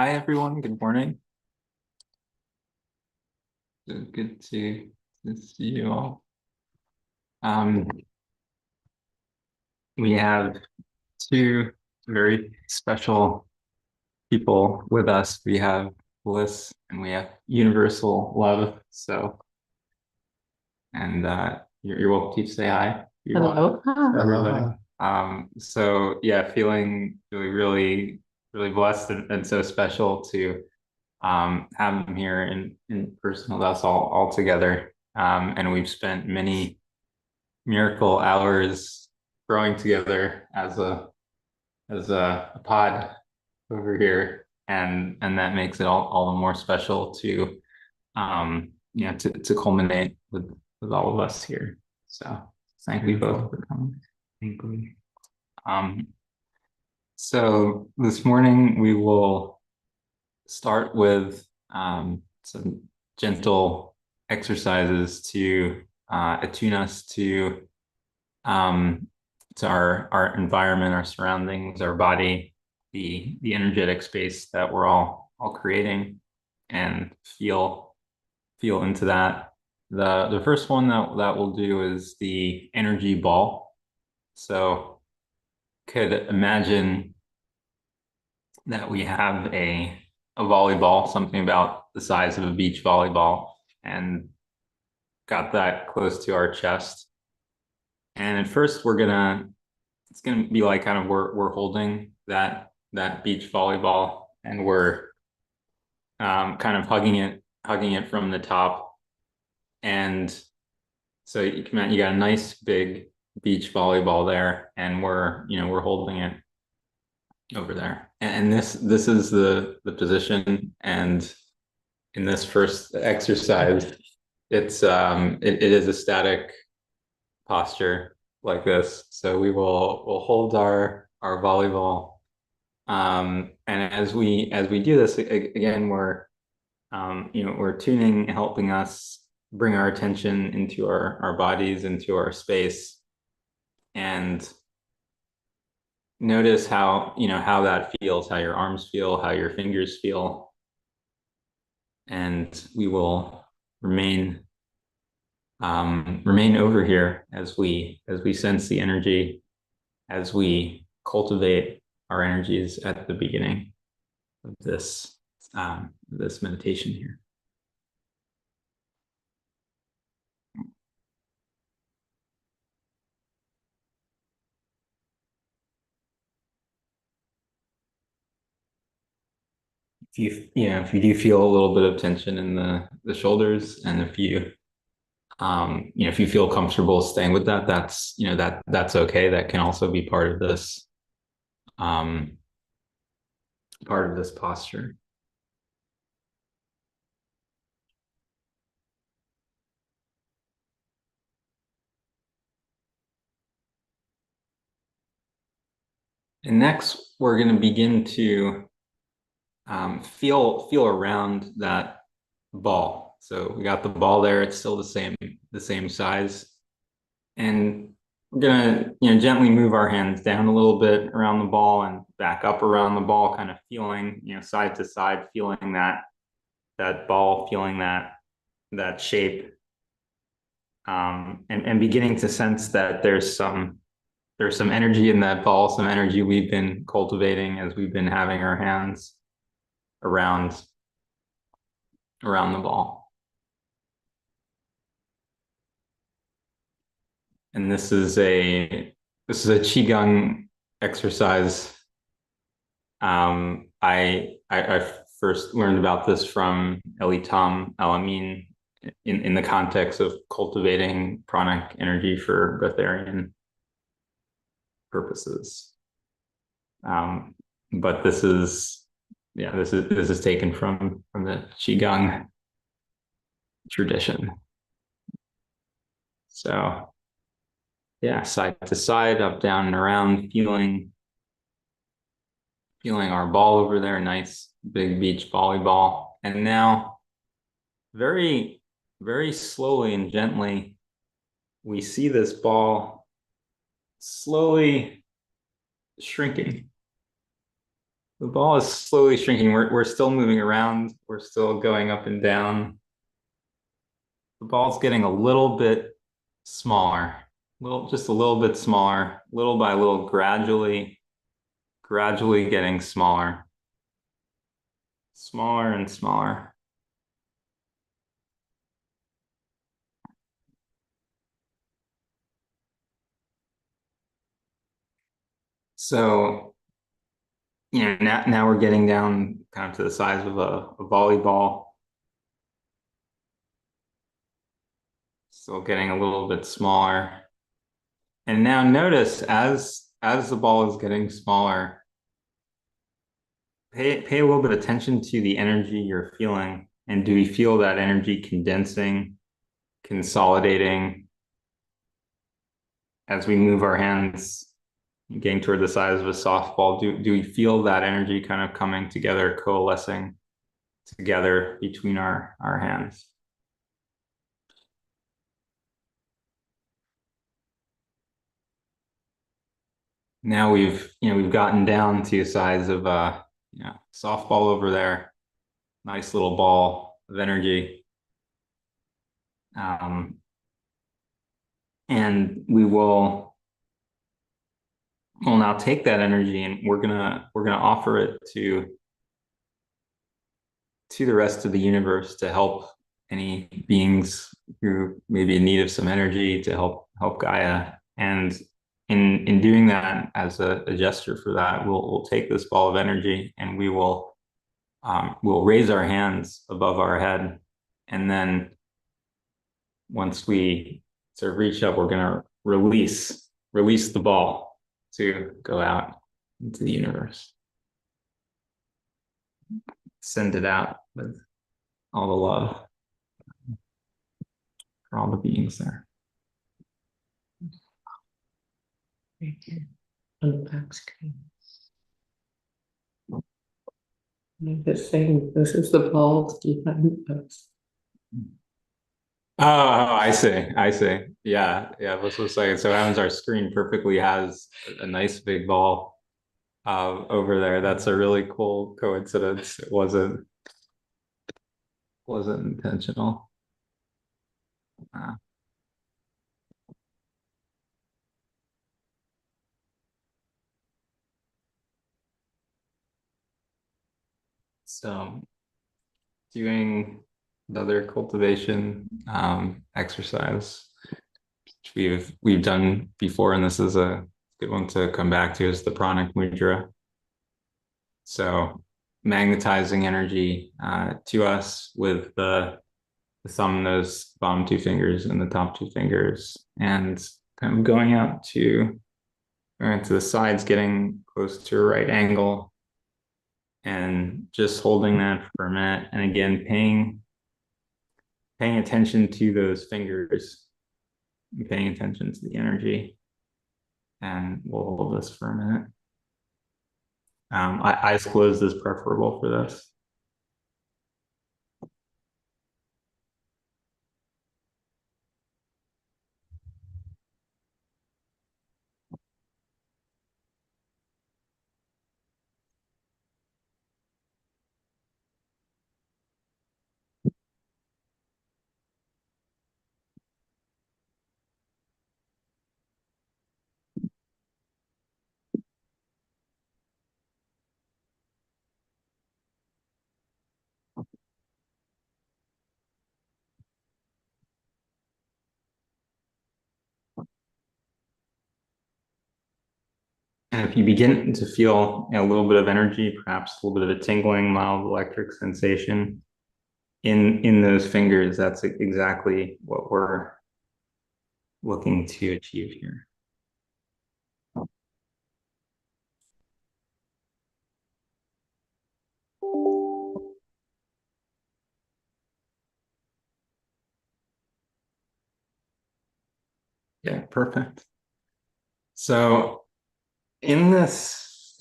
Hi, everyone. Good morning. Good to see you all. Um, we have two very special people with us. We have Bliss and we have Universal Love. And you're welcome to say hi. Hello. Everybody. So yeah, feeling really blessed and so special to have them here in person with us all together. And we've spent many miracle hours growing together as a pod over here, and that makes it all the more special to to culminate with all of us here. So thank you both for coming. Thank you. Um, so this morning we will start with some gentle exercises to attune us um, to our environment, our surroundings, our body, the energetic space that we're all creating, and feel into that. The first one that we'll do is the energy ball. So could imagine that we have a volleyball, something about the size of a beach volleyball, and got that close to our chest. And at first it's gonna be like kind of we're holding that beach volleyball and we're kind of hugging it from the top. And so you got a nice big beach volleyball there, and we're holding it over there. And this is the position. And in this first exercise, it is a static posture like this. So we'll hold our volleyball. And as we do this again, we're tuning, helping us bring our attention into our bodies, into our space, and notice how that feels, how your arms feel, how your fingers feel, and we will remain over here as we sense the energy, as we cultivate our energies at the beginning of this meditation here. If you do feel a little bit of tension in the shoulders, and if you feel comfortable staying with that, that's okay. That can also be um, part of this posture. And next, we're going to begin to feel around that ball. So we got the ball there; it's still the same size, and we're gonna gently move our hands down a little bit around the ball and back up around the ball, kind of feeling side to side, feeling that ball, feeling that shape, and beginning to sense that there's some energy in that ball, some energy we've been cultivating as we've been having our hands around the ball. And this is a qigong exercise. I first learned about this from Elitam Alamin in the context of cultivating pranic energy for Breatharian purposes. But this is taken from the qigong tradition. So yeah, side to side, up, down, and around, feeling our ball over there, nice big beach volleyball. And now, very, very slowly and gently, we see this ball slowly shrinking. The ball is slowly shrinking. We're still moving around. We're still going up and down. The ball's getting a little bit smaller, just a little bit smaller, little by little, gradually getting smaller, smaller and smaller. So, now we're getting down kind of to the size of a volleyball. Still getting a little bit smaller. And now notice as the ball is getting smaller, pay a little bit of attention to the energy you're feeling. And do we feel that energy condensing, consolidating as we move our hands, getting toward the size of a softball? Do we feel that energy kind of coming together, coalescing together between our hands? Now we've gotten down to a size of softball over there. Nice little ball of energy. And we'll now take that energy and we're gonna offer it to the rest of the universe to help any beings who may be in need of some energy to help Gaia. And in doing that, as a gesture for that, we'll take this ball of energy and we'll raise our hands above our head, and then once we sort of reach up, we're gonna release the ball to go out into the universe. Send it out with all the love for all the beings there. Right here on the back screen. This thing, this is the balls behind us. Oh, I see. I see. Yeah, yeah. This was saying. So happens our screen perfectly has a nice big ball over there. That's a really cool coincidence. It wasn't intentional. Uh, so doing another cultivation exercise, which we've done before, and this is a good one to come back to, is the pranic mudra. So magnetizing energy to us with the thumb, nose, bottom two fingers, and the top two fingers, and kind of going to the sides, getting close to a right angle, and just holding that for a minute. And again, paying attention to those fingers, paying attention to the energy. And we'll hold this for a minute. Eyes closed is preferable for this. And if you begin to feel a little bit of energy, perhaps a little bit of a tingling, mild electric sensation in those fingers, that's exactly what we're looking to achieve here. Yeah, perfect. So in this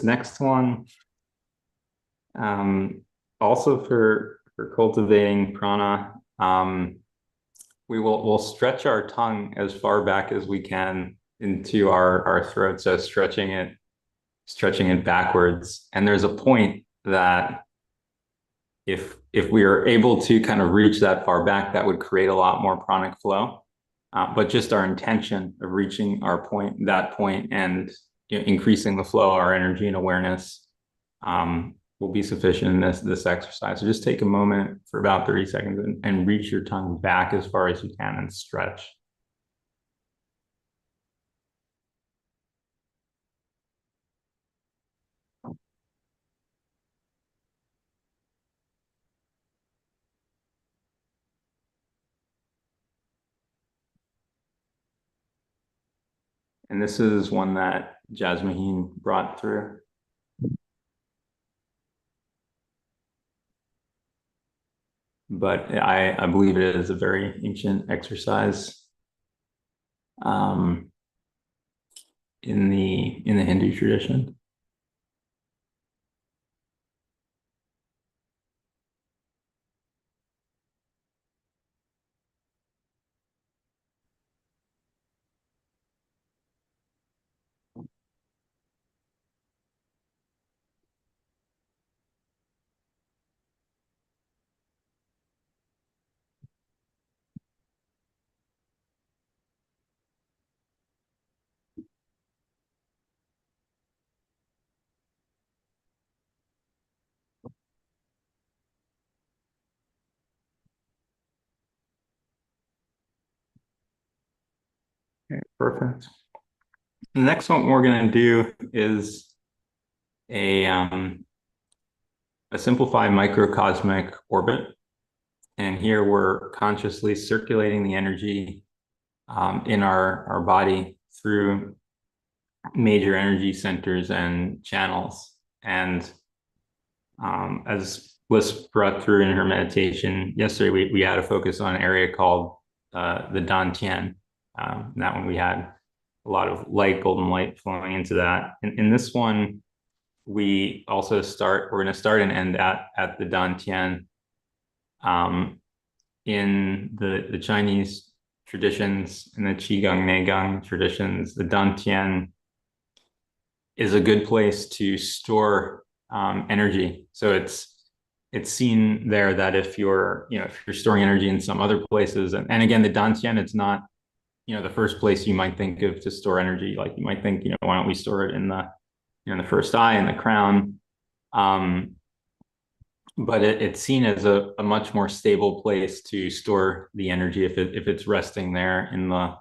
next one, also for cultivating prana, we'll stretch our tongue as far back as we can into our throat. So stretching it stretching it backwards. And there's a point that if we are able to kind of reach that far back, that would create a lot more pranic flow. But just our intention of reaching that point, and increasing the flow, our energy and awareness, will be sufficient in this exercise. So just take a moment for about 30 seconds and reach your tongue back as far as you can and stretch. And this is one that Jasmine brought through. But I believe it is a very ancient exercise in the Hindu tradition. Okay, perfect. The next one we're going to do is a simplified microcosmic orbit. And here we're consciously circulating the energy in our body through major energy centers and channels. And as Bliss brought through in her meditation yesterday, we had a focus on an area called the Dantian. That one we had a lot of light, golden light flowing into that. In this one, we're going to start and end at the Dantian. In the Chinese traditions, in the Qigong Neigong traditions, the Dantian is a good place to store energy. So it's seen there that if you're storing energy in some other places, and again, the Dantian, it's not the first place you might think of to store energy. Like you might think, why don't we store it in the first eye, in the crown? But it's seen as a much more stable place to store the energy if it's resting there in the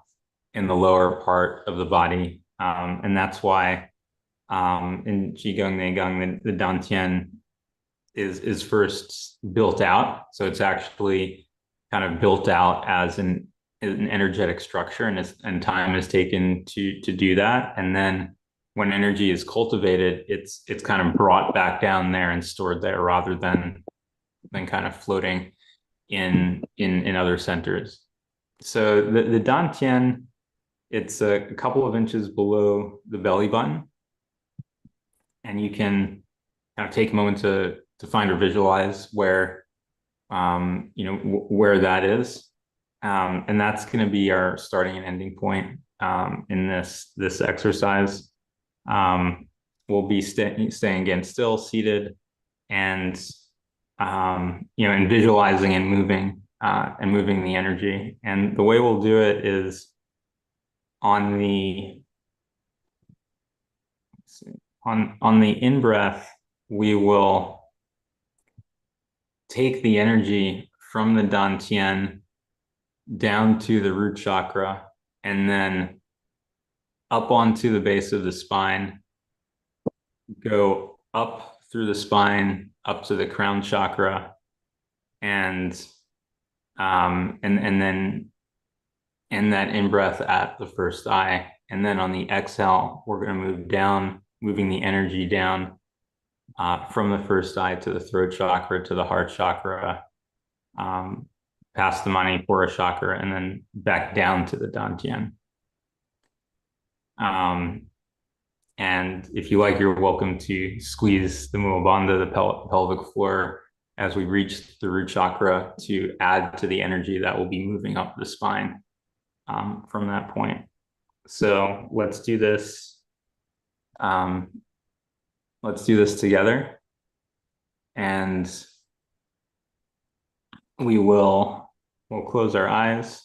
lower part of the body, and that's why in Qigong Neigong the Dantian is first built out. So it's actually kind of built out as an energetic structure, and time is taken to do that. And then when energy is cultivated, it's kind of brought back down there and stored there, rather than kind of floating in other centers. So the Dantian, it's a couple of inches below the belly button, and you can kind of take a moment to find or visualize where where that is, and that's going to be our starting and ending point in this exercise. We'll be staying again still, seated, and and visualizing and moving the energy. And the way we'll do it is on the in breath, we will take the energy from the Dantian down to the root chakra, and then up onto the base of the spine, go up through the spine, up to the crown chakra, and then end that in breath at the first eye. And then on the exhale, we're going to move down, moving the energy down from the first eye to the throat chakra, to the heart chakra, past the Manipura chakra, and then back down to the Dantian. And if you like, you're welcome to squeeze the Muabandha, the pelvic floor, as we reach the root chakra, to add to the energy that will be moving up the spine from that point. So let's do this let's do this together. And we'll close our eyes,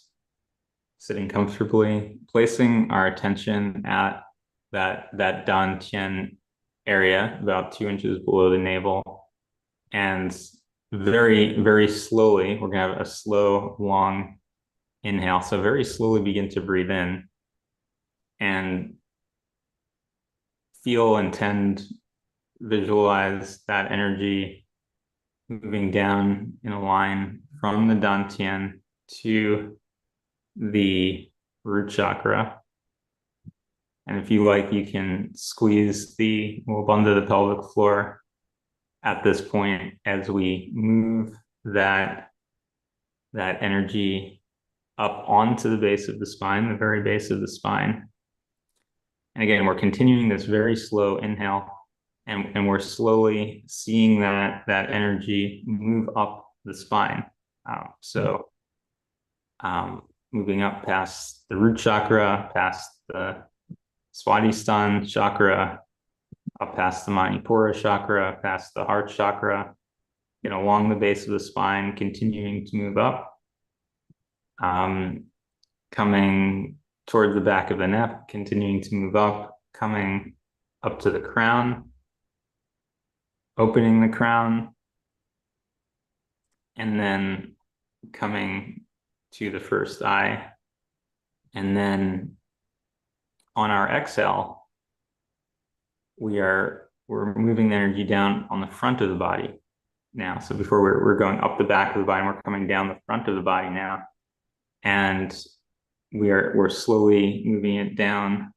sitting comfortably, placing our attention at that dantian area, about 2 inches below the navel. And very, very slowly, we're gonna have a slow, long inhale. So very slowly begin to breathe in and feel, intend, visualize that energy moving down in a line from the dantian to the root chakra. And if you like, you can squeeze the lobe under the pelvic floor at this point as we move that energy up onto the base of the spine, the very base of the spine. And again, we're continuing this very slow inhale, and we're slowly seeing that energy move up the spine. So moving up past the root chakra, past the Swadhisthana chakra, up past the Manipura chakra, past the heart chakra, along the base of the spine, continuing to move up, coming toward the back of the neck, continuing to move up, coming up to the crown, opening the crown, and then coming to the first eye. And then on our exhale, we're moving the energy down on the front of the body now. So before we're going up the back of the body, we're coming down the front of the body now. And we're slowly moving it down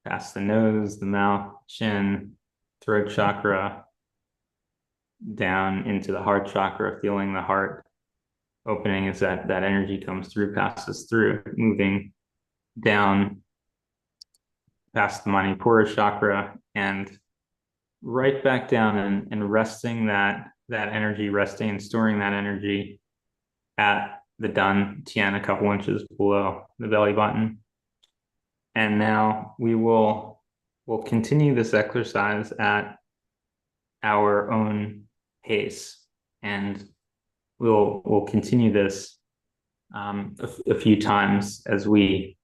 past the nose, the mouth, chin, throat chakra, down into the heart chakra, feeling the heart opening as that energy comes through, passes through, moving down past the Manipura chakra and right back down and resting that energy, resting and storing that energy at the dantian, a couple inches below the belly button. And now we'll continue this exercise at our own pace, and we'll continue this a few times as we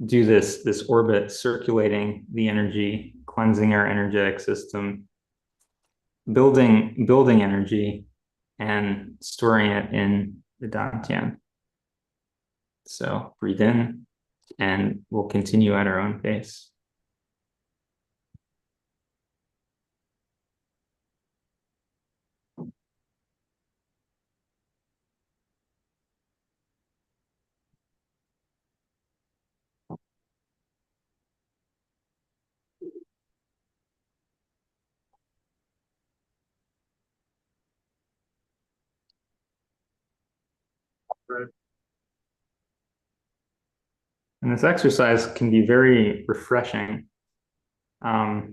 do this orbit, circulating the energy, cleansing our energetic system, building energy, and storing it in the dantian. So breathe in, and we'll continue at our own pace. And this exercise can be very refreshing, because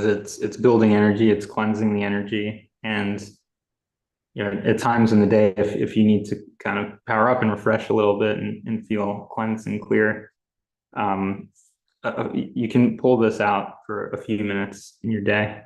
it's building energy, it's cleansing the energy, and at times in the day, if you need to kind of power up and refresh a little bit and feel cleansed and clear, you can pull this out for a few minutes in your day.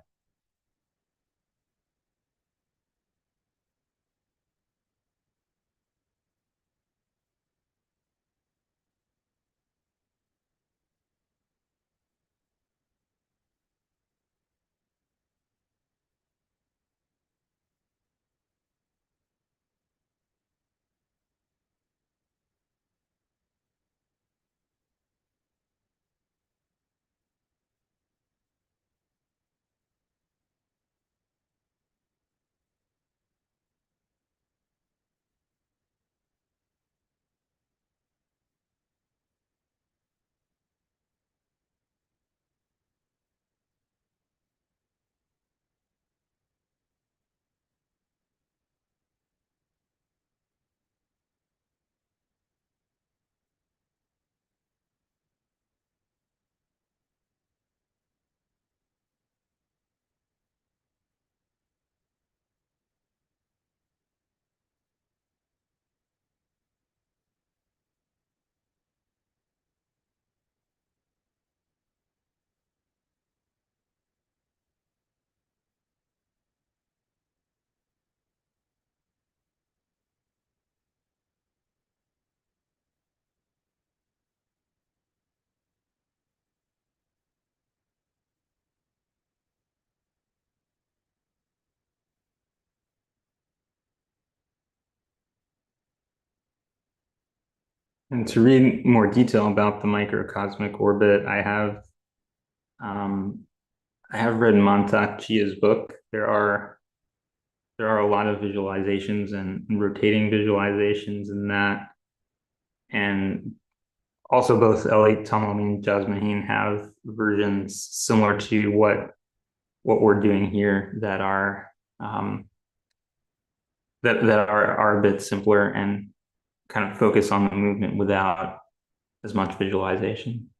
And to read more detail about the microcosmic orbit, um, I have read Mantak Chia's book. There are a lot of visualizations and rotating visualizations in that, and also both Elliot Tamami and Jasmine have versions similar to what we're doing here that are a bit simpler and kind of focus on the movement without as much visualization.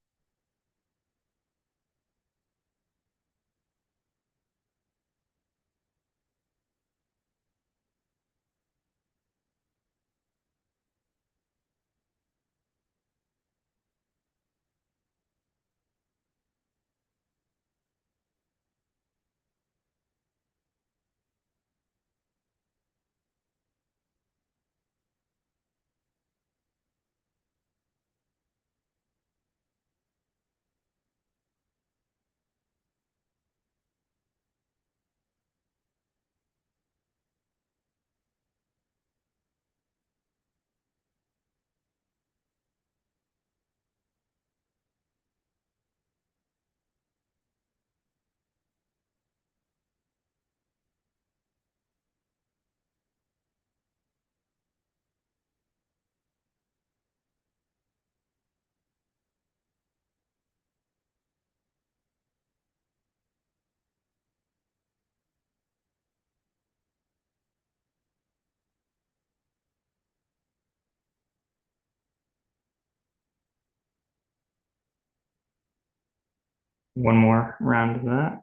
One more round of that.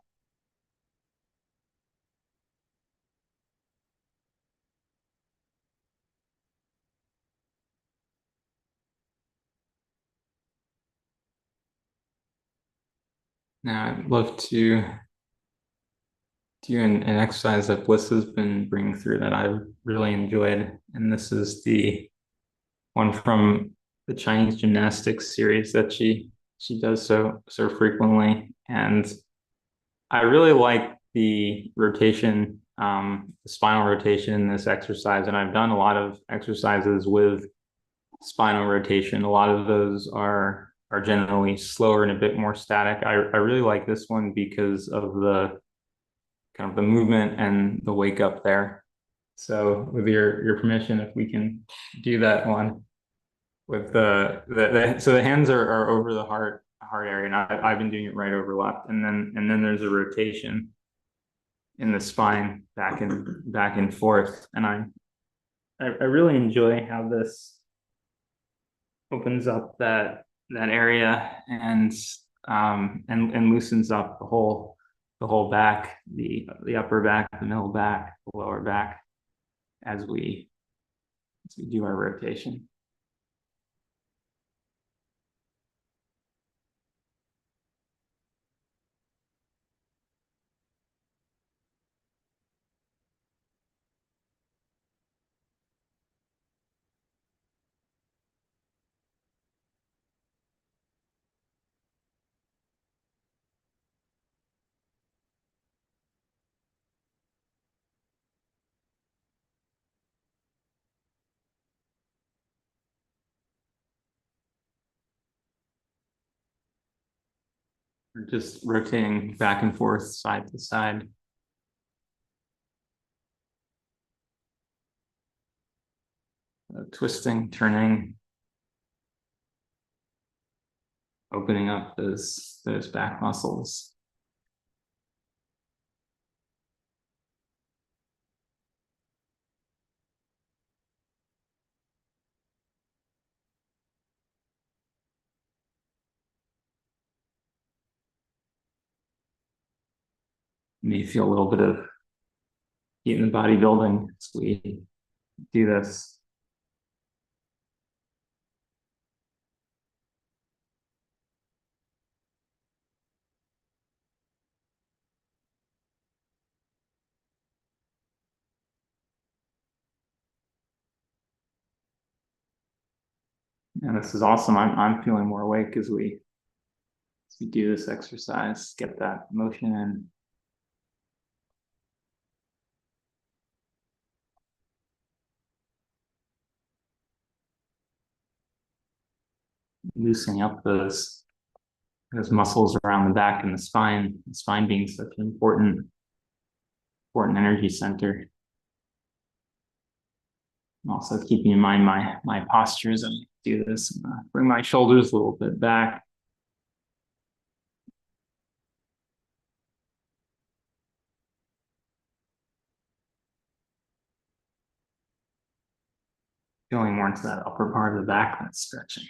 Now I'd love to do an exercise that Bliss has been bringing through that I've really enjoyed. And this is the one from the Chinese gymnastics series that she does so frequently. And I really like the rotation, the spinal rotation in this exercise. And I've done a lot of exercises with spinal rotation. A lot of those are generally slower and a bit more static. I really like this one because of the kind of the movement and the wake up there. So with your permission, if we can do that one with so the hands are over the heart area, and I've been doing it right over left, and then there's a rotation in the spine back and forth, and I really enjoy how this opens up that area and loosens up the whole back, the upper back, the middle back, the lower back as we do our rotation. We're just rotating back and forth, side to side, twisting, turning, opening up those back muscles. You may feel a little bit of heat in the bodybuilding as we do this. And this is awesome. I'm feeling more awake as we do this exercise, get that motion in. loosening up those muscles around the back and the spine being such an important energy center. I'm also keeping in mind my posture as I do this. Bring my shoulders a little bit back. Going more into that upper part of the back that's stretching.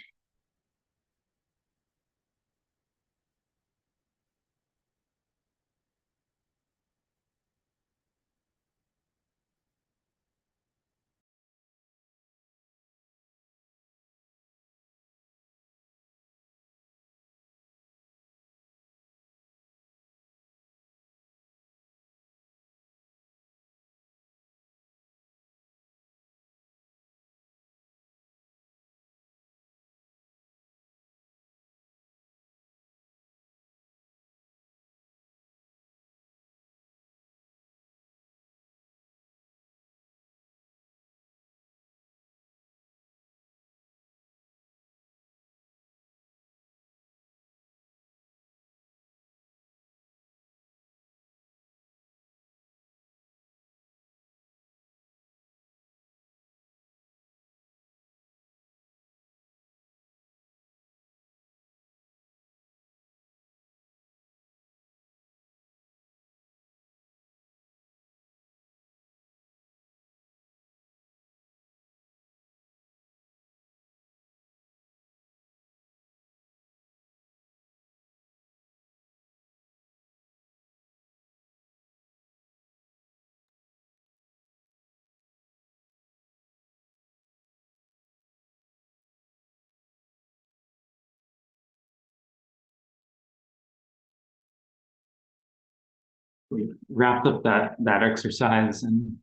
We wrapped up that exercise and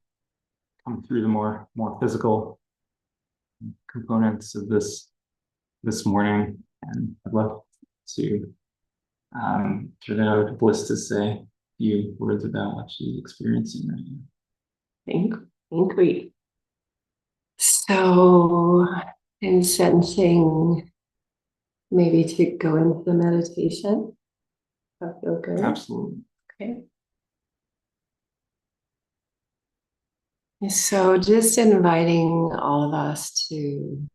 come through the more physical components of this morning. And I'd love to turn it over to Bliss to say a few words about what she's experiencing right now. Think we. So, in sensing maybe to go into the meditation, that feel good? Absolutely. Okay. So, just inviting all of us to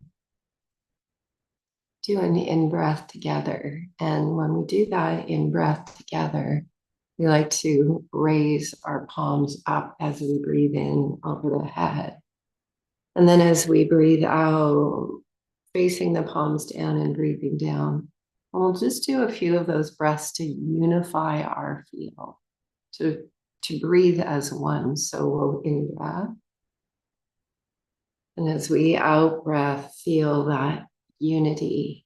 do an in-breath together. And when we do that in-breath together, we like to raise our palms up as we breathe in over the head. And then as we breathe out, facing the palms down and breathing down. And we'll just do a few of those breaths to unify our feel, to breathe as one. So we'll in-breath. And as we out-breath, feel that unity,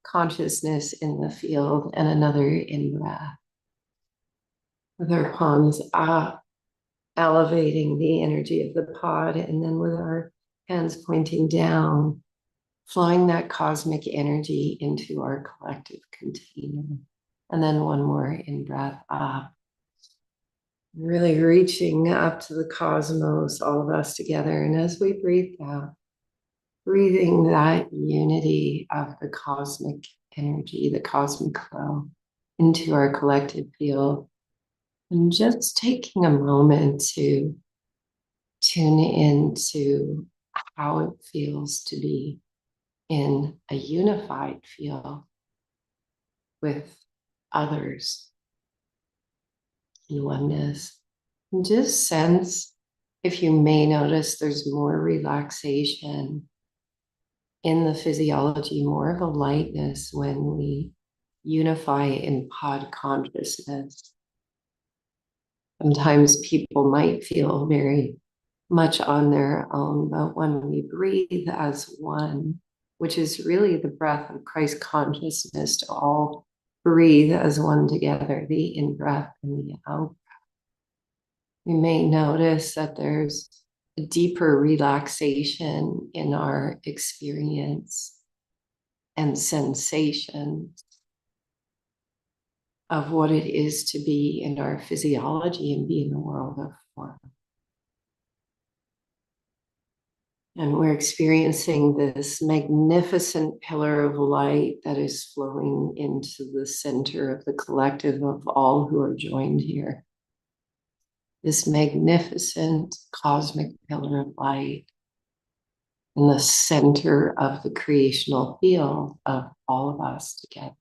consciousness in the field, and another in-breath. With our palms up, elevating the energy of the pod, and then with our hands pointing down, flowing that cosmic energy into our collective container. And then one more in-breath up, really reaching up to the cosmos, all of us together. And as we breathe out, breathing that unity of the cosmic energy, the cosmic flow into our collective field. And just taking a moment to tune into how it feels to be in a unified field with others in oneness. And just sense, if you may notice, there's more relaxation in the physiology, more of a lightness when we unify in pod consciousness. Sometimes people might feel very much on their own, but when we breathe as one, which is really the breath of Christ consciousness, to all breathe as one together, the in-breath and the out. We may notice that there's a deeper relaxation in our experience and sensation of what it is to be in our physiology and be in the world of form. And we're experiencing this magnificent pillar of light that is flowing into the center of the collective of all who are joined here. This magnificent cosmic pillar of light in the center of the creational field of all of us together.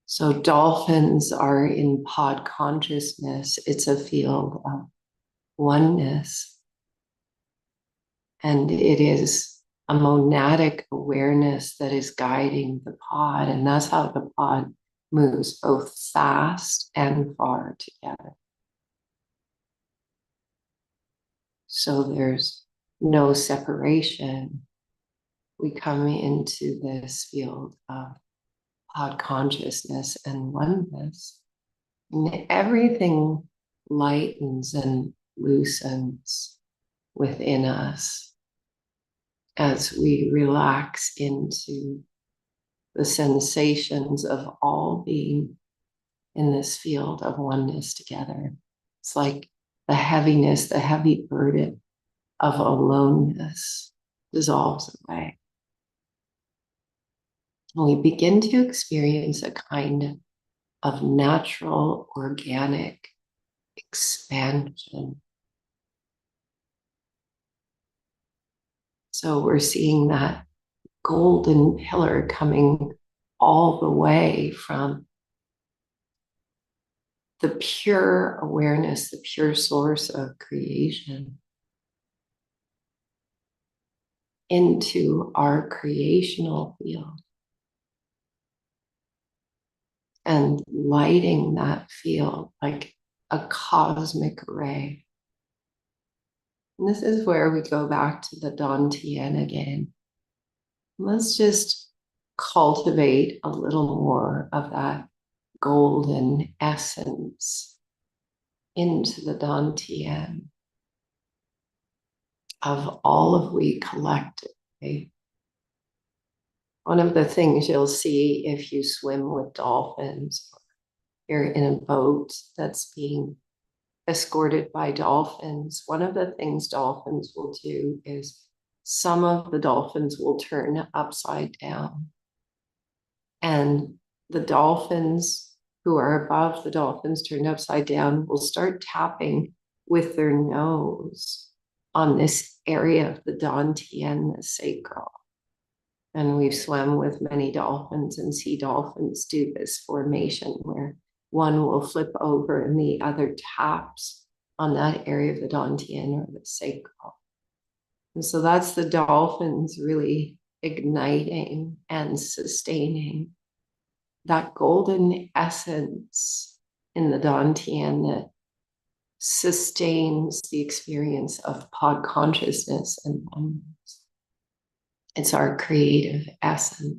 So dolphins are in pod consciousness. It's a field of oneness. And it is a monadic awareness that is guiding the pod. And that's how the pod moves both fast and far together. So there's no separation. We come into this field of pod consciousness and oneness. And everything lightens and loosens within us as we relax into the sensations of all being in this field of oneness together. It's like the heaviness, the heavy burden of aloneness dissolves away. And we begin to experience a kind of natural, organic expansion. So we're seeing that golden pillar coming all the way from the pure awareness, the pure source of creation, into our creational field and lighting that field like a cosmic ray. And this is where we go back to the Dantian again. Let's just cultivate a little more of that golden essence into the Dantian of all of we collectively. One of the things you'll see if you swim with dolphins, or you're in a boat that's being escorted by dolphins, one of the things dolphins will do is some of the dolphins will turn upside down. And the dolphins who are above the dolphins turned upside down will start tapping with their nose on this area of the Dantian, the sacral. And we've swum with many dolphins and see dolphins do this formation where one will flip over and the other taps on that area of the Dantian or the sacral. And so that's the dolphins really igniting and sustaining that golden essence in the Dantian that sustains the experience of pod consciousness and oneness. It's our creative essence.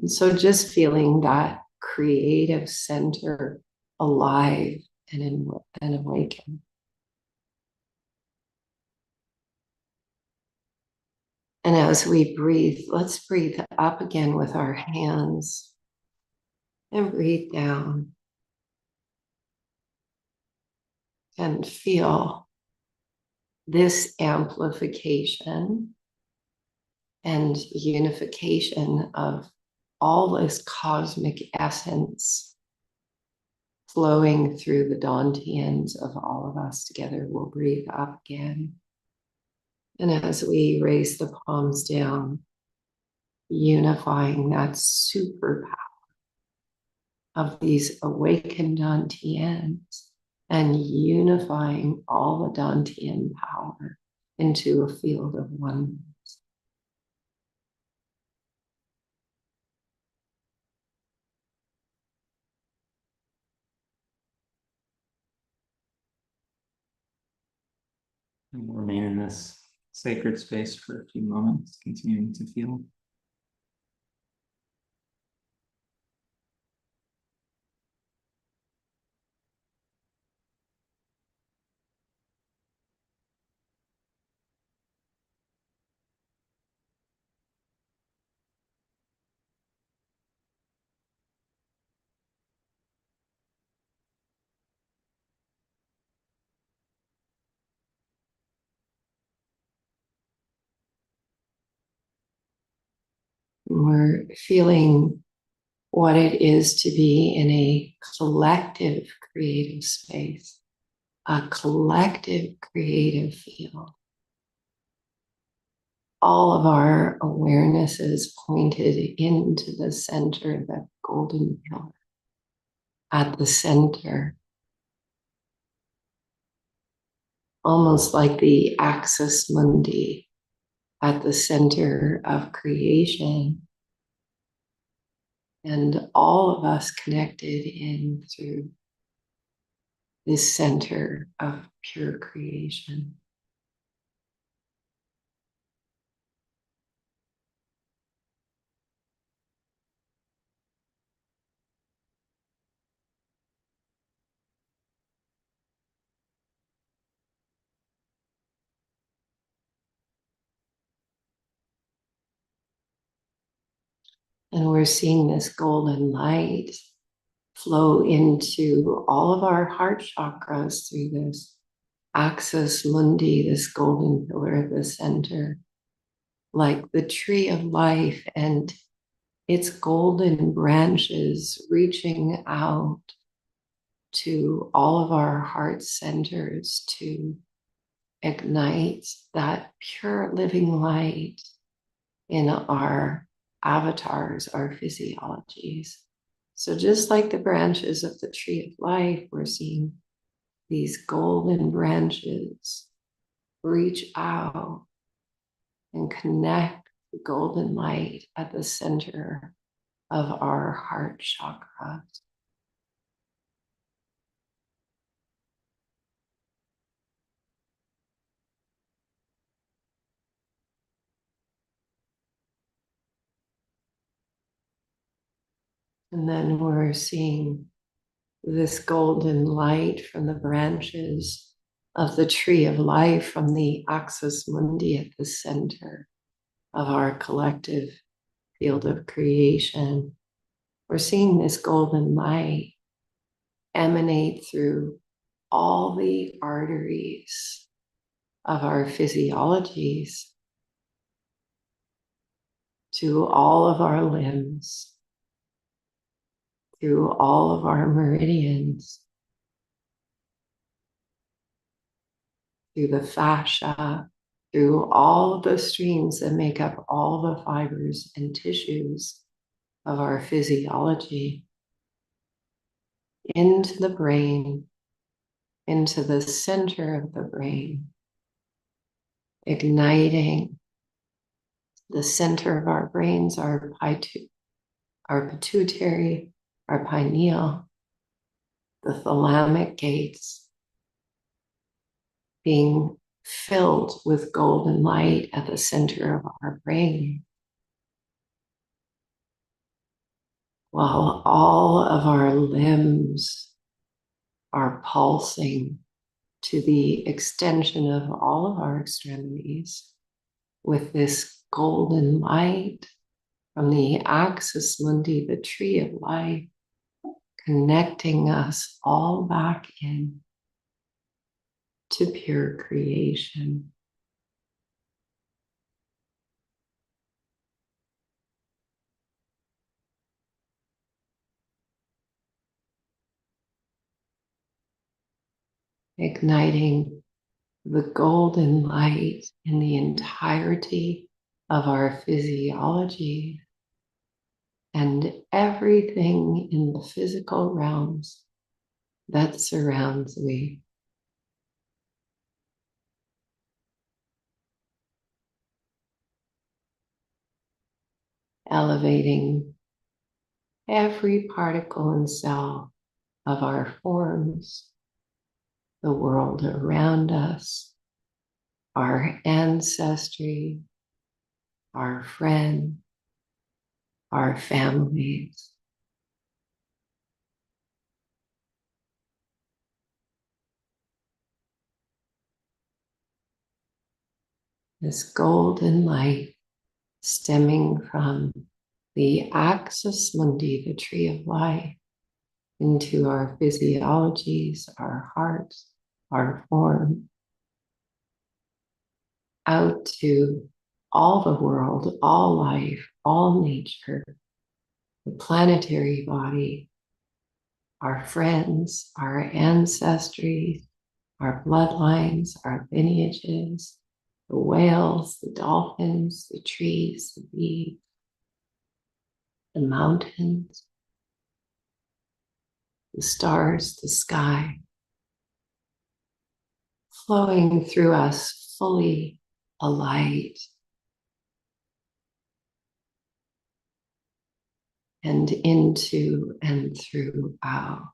And so just feeling that creative center alive and awakened. And as we breathe, let's breathe up again with our hands and breathe down and feel this amplification and unification of all this cosmic essence flowing through the Dantians of all of us together. We'll breathe up again. And as we raise the palms down, unifying that superpower of these awakened Dantians and unifying all the Dantian power into a field of oneness. And we'll remain in this sacred space for a few moments, continuing to feel. We're feeling what it is to be in a collective creative space, a collective creative field. All of our awareness is pointed into the center, the golden pillar at the center, almost like the axis mundi at the center of creation. And all of us connected in through this center of pure creation. And we're seeing this golden light flow into all of our heart chakras through this axis mundi, this golden pillar at the center, like the tree of life and its golden branches reaching out to all of our heart centers to ignite that pure living light in our avatars, our physiologies. So just like the branches of the tree of life, we're seeing these golden branches reach out and connect the golden light at the center of our heart chakra. And then we're seeing this golden light from the branches of the tree of life from the axis mundi at the center of our collective field of creation. We're seeing this golden light emanate through all the arteries of our physiologies to all of our limbs, through all of our meridians, through the fascia, through all of the streams that make up all the fibers and tissues of our physiology, into the brain, into the center of the brain, igniting the center of our brains, our pituitary, our pineal, the thalamic gates, being filled with golden light at the center of our brain, while all of our limbs are pulsing to the extension of all of our extremities with this golden light from the axis mundi, the tree of life, connecting us all back in to pure creation. Igniting the golden light in the entirety of our physiology and everything in the physical realms that surrounds me. Elevating every particle and cell of our forms, the world around us, our ancestry, our friends, our families. This golden light stemming from the axis mundi, the tree of life, into our physiologies, our hearts, our form, out to all the world, all life, all nature, the planetary body, our friends, our ancestry, our bloodlines, our lineages, the whales, the dolphins, the trees, the bees, the mountains, the stars, the sky, flowing through us fully alight and into and throughout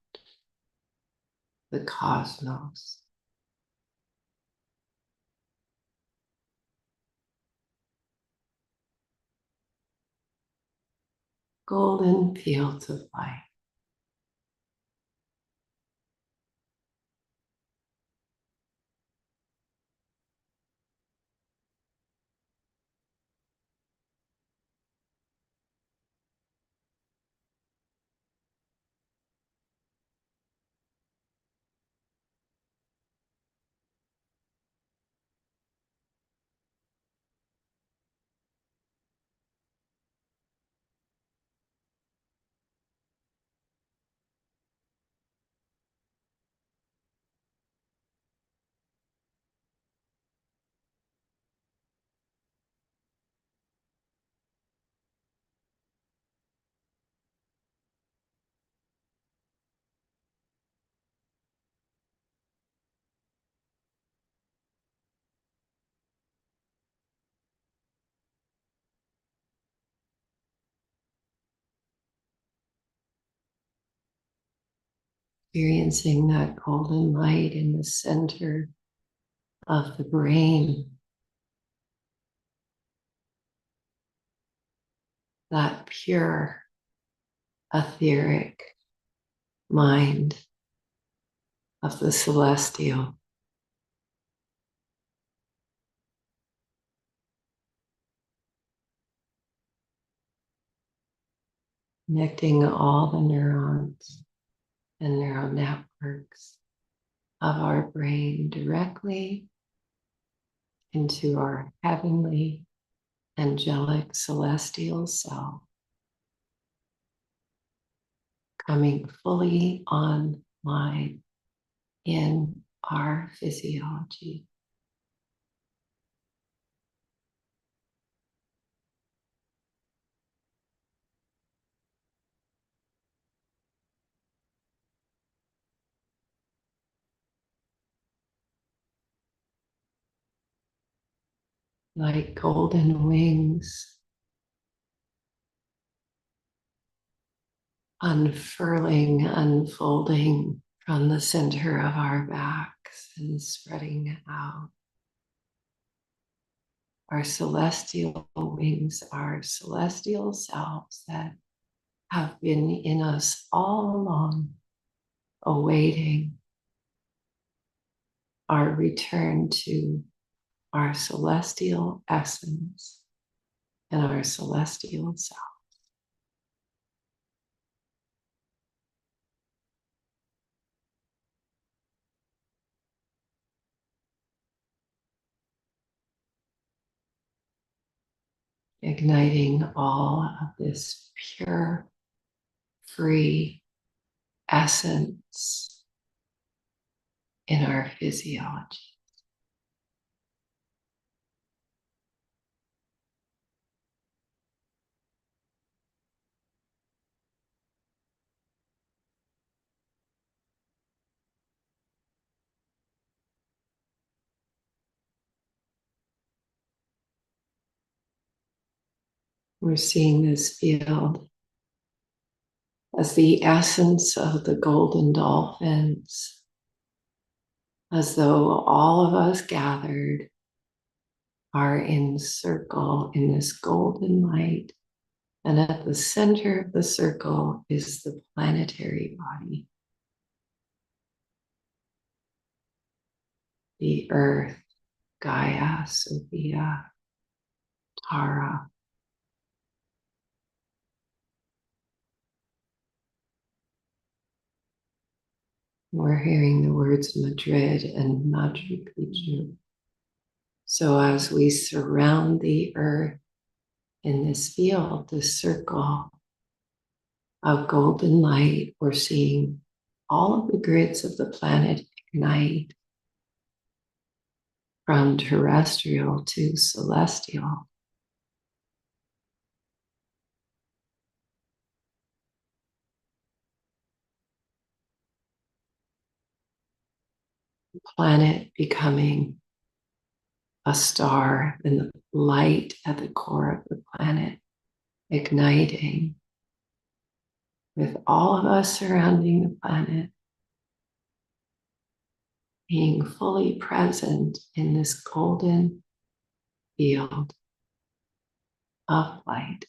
the cosmos. Golden fields of light. Experiencing that golden light in the center of the brain, that pure, etheric mind of the celestial. Connecting all the neurons and neural networks of our brain directly into our heavenly, angelic, celestial self, coming fully online in our physiology. Like golden wings, unfurling, unfolding from the center of our backs and spreading out. Our celestial wings, our celestial selves that have been in us all along, awaiting our return to our celestial essence and our celestial self. Igniting all of this pure, free essence in our physiology. We're seeing this field as the essence of the golden dolphins, as though all of us gathered are in circle in this golden light. And at the center of the circle is the planetary body, the earth, Gaia, Sophia, Tara. We're hearing the words Madrid and Machu Picchu. So as we surround the earth in this field, this circle of golden light, we're seeing all of the grids of the planet ignite from terrestrial to celestial. The planet becoming a star, and the light at the core of the planet igniting with all of us surrounding the planet, being fully present in this golden field of light.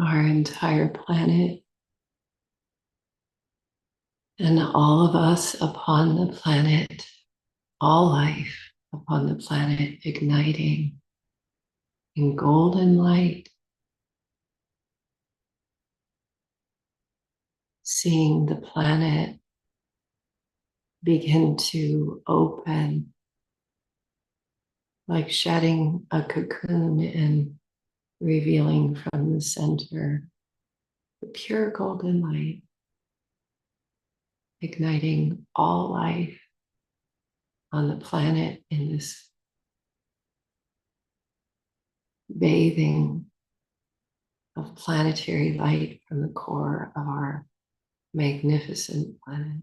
Our entire planet and all of us upon the planet, all life upon the planet igniting in golden light, seeing the planet begin to open like shedding a cocoon and revealing from the center the pure golden light, igniting all life on the planet in this bathing of planetary light from the core of our magnificent planet.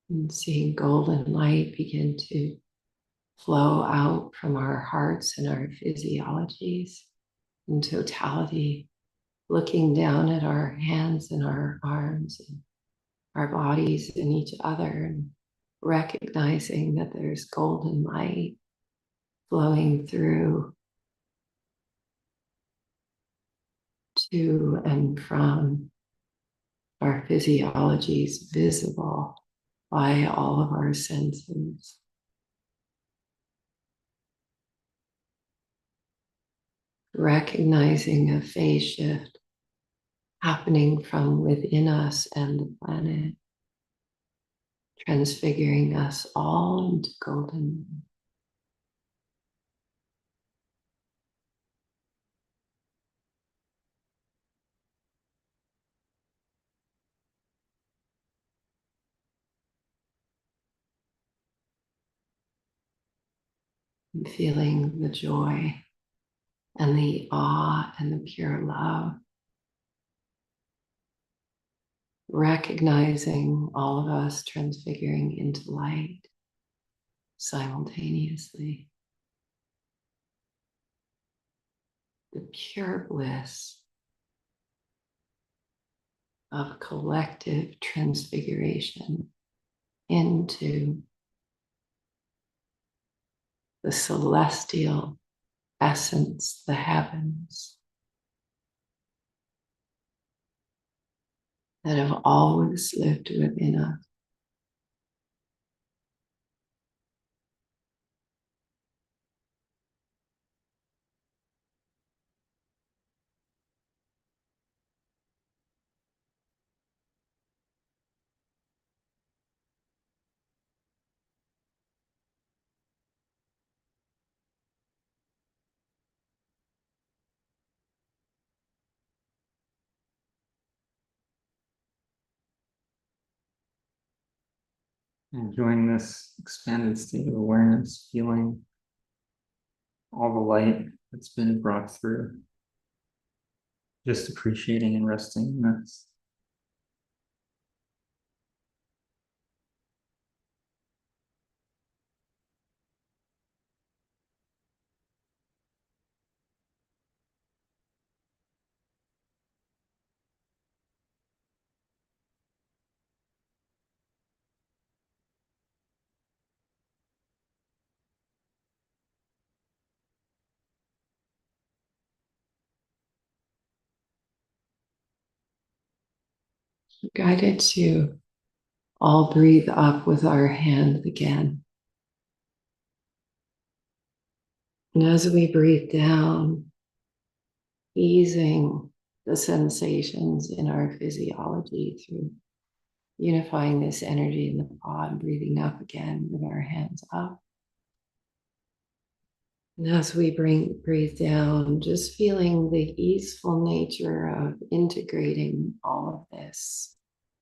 And seeing golden light begin to flow out from our hearts and our physiologies in totality, looking down at our hands and our arms and our bodies and each other, and recognizing that there's golden light flowing through to and from our physiologies, visible by all of our senses. Recognizing a phase shift happening from within us and the planet, transfiguring us all into golden. And feeling the joy and the awe and the pure love. Recognizing all of us transfiguring into light simultaneously. The pure bliss of collective transfiguration into the celestial essence, the heavens that have always lived within us. Enjoying this expanded state of awareness, feeling all the light that's been brought through. Just appreciating and resting in this. Guided to all breathe up with our hand again. And as we breathe down, easing the sensations in our physiology through unifying this energy in the pod, breathing up again with our hands up. And as we breathe down, just feeling the easeful nature of integrating all of this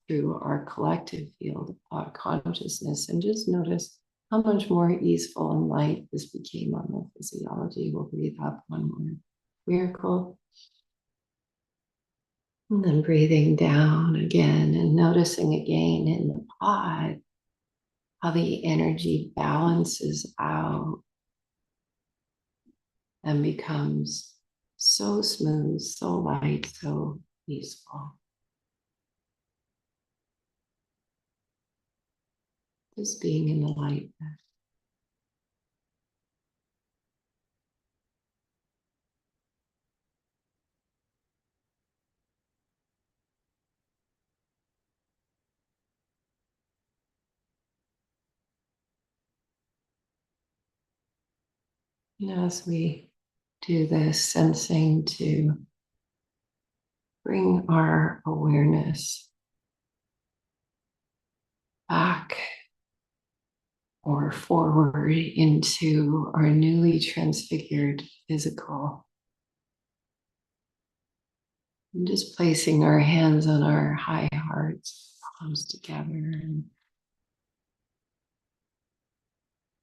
through our collective field of consciousness, and just notice how much more easeful and light this became on the physiology. We'll breathe up one more miracle. And then breathing down again and noticing again in the pod how the energy balances out and becomes so smooth, so light, so peaceful. Just being in the lightness. And as we do this, sensing to bring our awareness back or forward into our newly transfigured physical. And just placing our hands on our high hearts, palms together, and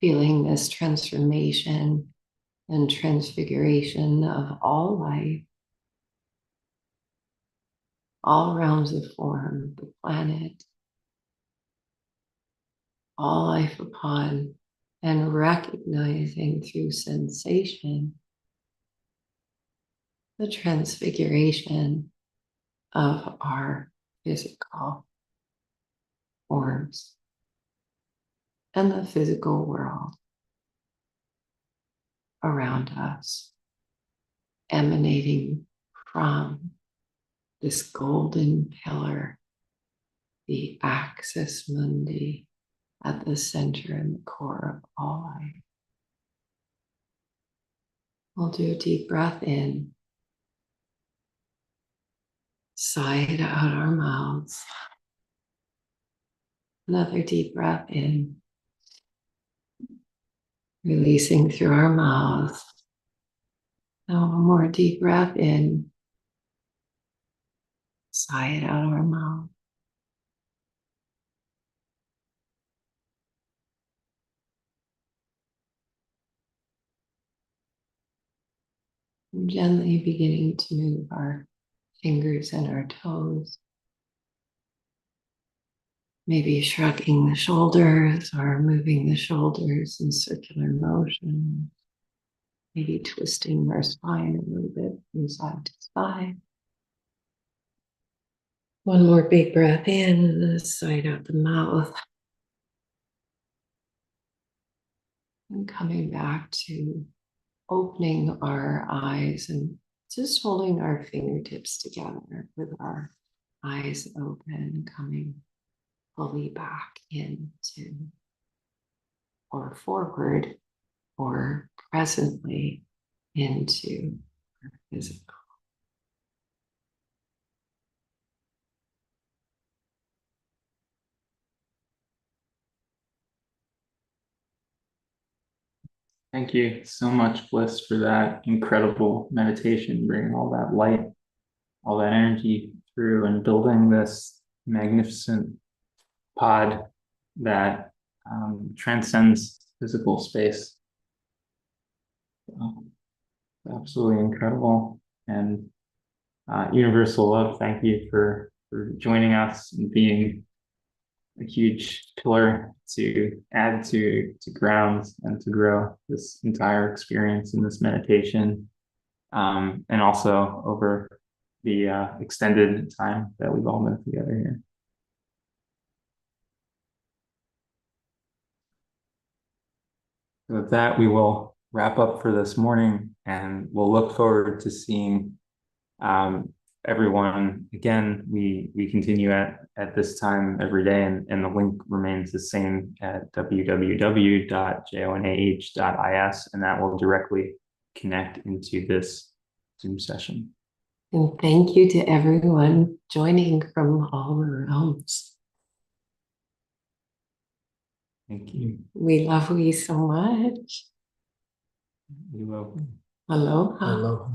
feeling this transformation and transfiguration of all life, all realms of form, the planet, all life upon, and recognizing through sensation the transfiguration of our physical forms and the physical world around us, emanating from this golden pillar, the axis mundi, at the center and the core of all life. We'll do a deep breath in, sigh it out our mouths. Another deep breath in, releasing through our mouths. Now one more deep breath in, sigh it out our mouth. And gently beginning to move our fingers and our toes. Maybe shrugging the shoulders or moving the shoulders in circular motion. Maybe twisting our spine a little bit from side to side. One more big breath in and then side out the mouth. And coming back to opening our eyes and just holding our fingertips together with our eyes open, coming fully back into or forward or presently into our physical. Thank you so much, Bliss, for that incredible meditation, bringing all that light, all that energy through and building this magnificent pod that transcends physical space. Absolutely incredible. And universal love, thank you for joining us and being a huge pillar to add to ground and to grow this entire experience in this meditation, and also over the extended time that we've all been together here. So with that, we will wrap up for this morning, and we'll look forward to seeing everyone again. We continue at this time every day, and the link remains the same at www.jonah.is, and that will directly connect into this Zoom session. And thank you to everyone joining from all the realms. Thank you. We love you so much. We love you. Aloha. Aloha.